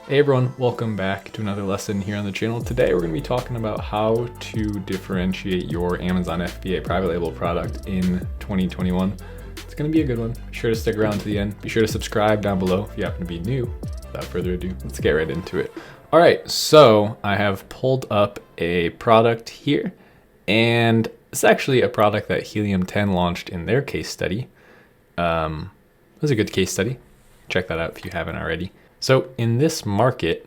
Hey everyone, welcome back to another lesson here on the channel. Today we're going to be talking about how to differentiate your Amazon FBA private label product in 2021. It's going to be a good one. Be sure to stick around to the end. Be sure to subscribe down below if you happen to be new. Without further ado, let's get right into it. All right, so I have pulled up a product here, and it's actually a product that Helium 10 launched in their case study. It was a good case study. Check that out if you haven't already. So in this market,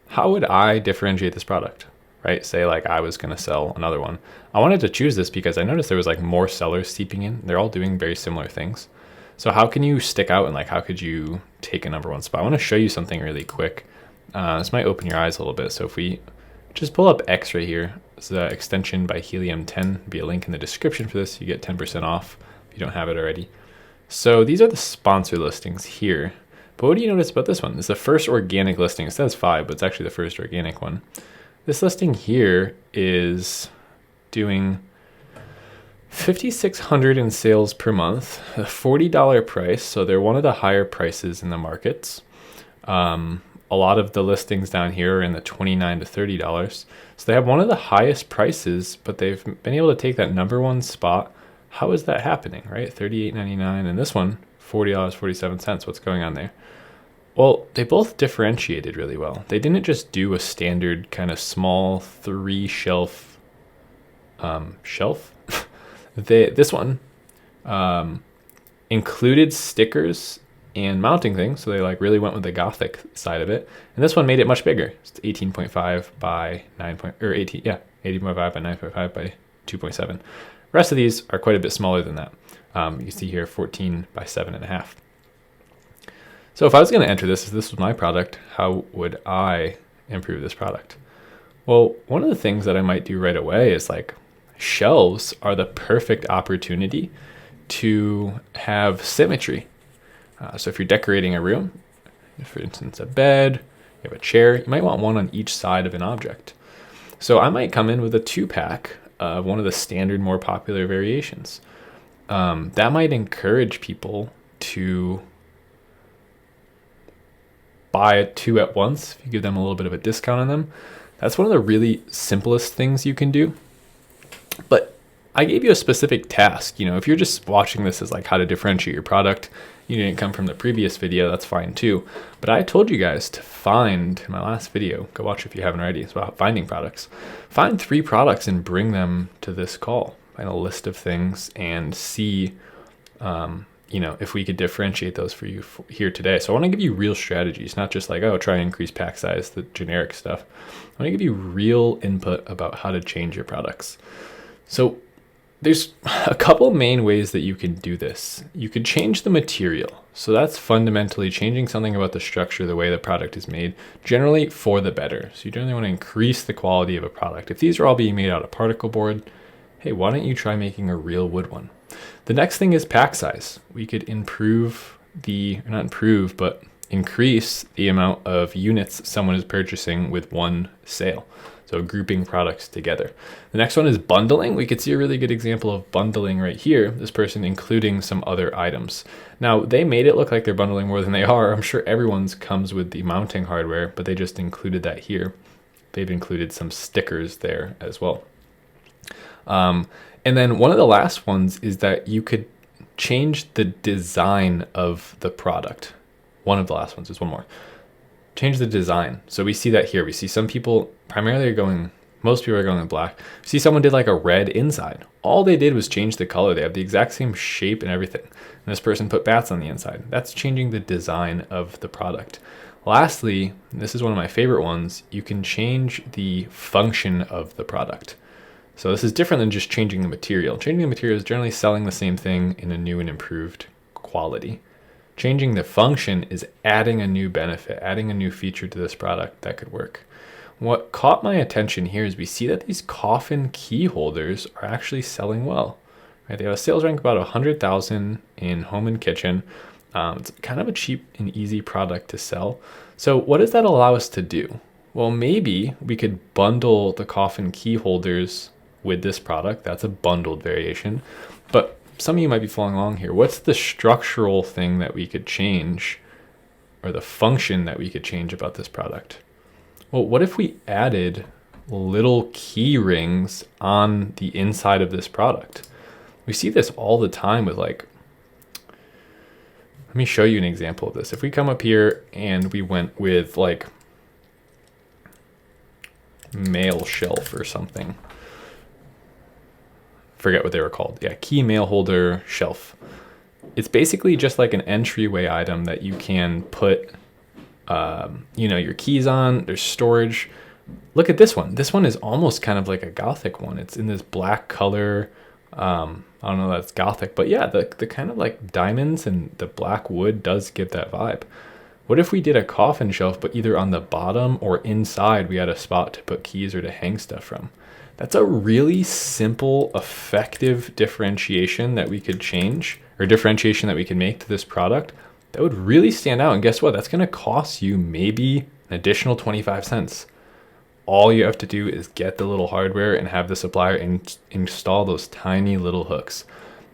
how would I differentiate this product, right? Say like I was going to sell another one. I wanted to choose this because I noticed there was like more sellers seeping in. They're all doing very similar things. So how can you stick out and like how could you take a number one spot? I want to show you something really quick. This might open your eyes a little bit. So if we just pull up X right here, it's the extension by Helium 10. There'll be a link in the description for this. You get 10% off if you don't have it already. So these are the sponsor listings here. But what do you notice about this one? It's the first organic listing. It says 5, but it's actually the first organic one. This listing here is doing $5,600 in sales per month, a $40 price. So they're one of the higher prices in the markets. A lot of the listings down here are in the $29 to $30. So they have one of the highest prices, but they've been able to take that number one spot. How is that happening, right? $38.99, and this one, $40.47. What's going on there? Well, they both differentiated really well. They didn't just do a standard kind of small 3 shelf shelf. This one included stickers and mounting things, so they like really went with the Gothic side of it. And this one made it much bigger. It's 18.5 by 18.5 by 9.5 by 2.7. The rest of these are quite a bit smaller than that. You can see here 14 by 7.5. So if I was going to enter this, if this was my product, how would I improve this product? Well, one of the things that I might do right away is like shelves are the perfect opportunity to have symmetry. So if you're decorating a room, for instance, a bed, you have a chair, you might want one on each side of an object. So I might come in with a 2-pack of one of the standard, more popular variations. That might encourage people to buy 2 at once if you give them a little bit of a discount on them. That's one of the really simplest things you can do. But I gave you a specific task. You know, if you're just watching this as like how to differentiate your product, you didn't come from the previous video, that's fine too. But I told you guys to find, in my last video, go watch if you haven't already, it's about finding products. Find 3 products and bring them to this call. Find a list of things and see if we could differentiate those for you here today. So I want to give you real strategies, not just like, oh, try and increase pack size, the generic stuff. I want to give you real input about how to change your products. So there's a couple main ways that you can do this. You could change the material. So that's fundamentally changing something about the structure, the way the product is made, generally for the better. So you generally want to increase the quality of a product. If these are all being made out of particle board, hey, why don't you try making a real wood one? The next thing is pack size. We could increase the amount of units someone is purchasing with one sale. So grouping products together. The next one is bundling. We could see a really good example of bundling right here. This person including some other items. Now they made it look like they're bundling more than they are. I'm sure everyone's comes with the mounting hardware, but they just included that here. They've included some stickers there as well. And then one of the last ones is that you could change the design of the product. One of the last ones is one more. Change the design. So we see that here. We see some people most people are going with black. We see someone did like a red inside. All they did was change the color. They have the exact same shape and everything. And this person put bats on the inside. That's changing the design of the product. Lastly, this is one of my favorite ones. You can change the function of the product. So this is different than just changing the material. Changing the material is generally selling the same thing in a new and improved quality. Changing the function is adding a new benefit, adding a new feature to this product that could work. What caught my attention here is we see that these coffin key holders are actually selling well. Right? They have a sales rank about 100,000 in home and kitchen. It's kind of a cheap and easy product to sell. So what does that allow us to do? Well, maybe we could bundle the coffin key holders with this product. That's a bundled variation. But some of you might be following along here. What's the structural thing that we could change or the function that we could change about this product? Well, what if we added little key rings on the inside of this product? We see this all the time with like, let me show you an example of this. If we come up here and we went with like mail shelf or something, forget what they were called. Yeah, key mail holder shelf. It's basically just like an entryway item that you can put, your keys on. There's storage. Look at this one. This one is almost kind of like a Gothic one. It's in this black color. I don't know that it's Gothic, but yeah, the kind of like diamonds and the black wood does give that vibe. What if we did a coffin shelf, but either on the bottom or inside we had a spot to put keys or to hang stuff from? That's a really simple, effective differentiation that we could change, or differentiation that we can make to this product that would really stand out. And guess what? That's going to cost you maybe an additional 25 cents. All you have to do is get the little hardware and have the supplier install those tiny little hooks.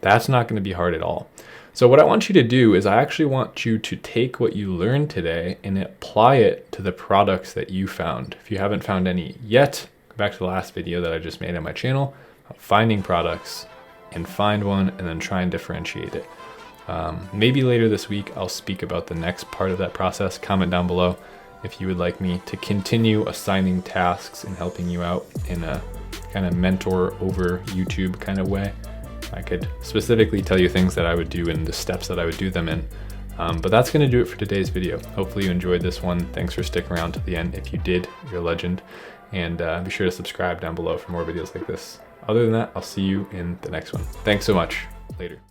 That's not going to be hard at all. So what I want you to do is I actually want you to take what you learned today and apply it to the products that you found. If you haven't found any yet, go back to the last video that I just made on my channel, finding products, and find one and then try and differentiate it. Maybe later this week, I'll speak about the next part of that process. Comment down below if you would like me to continue assigning tasks and helping you out in a kind of mentor over YouTube kind of way. I could specifically tell you things that I would do and the steps that I would do them in. But that's going to do it for today's video. Hopefully you enjoyed this one. Thanks for sticking around to the end. If you did, you're a legend. And be sure to subscribe down below for more videos like this. Other than that, I'll see you in the next one. Thanks so much. Later.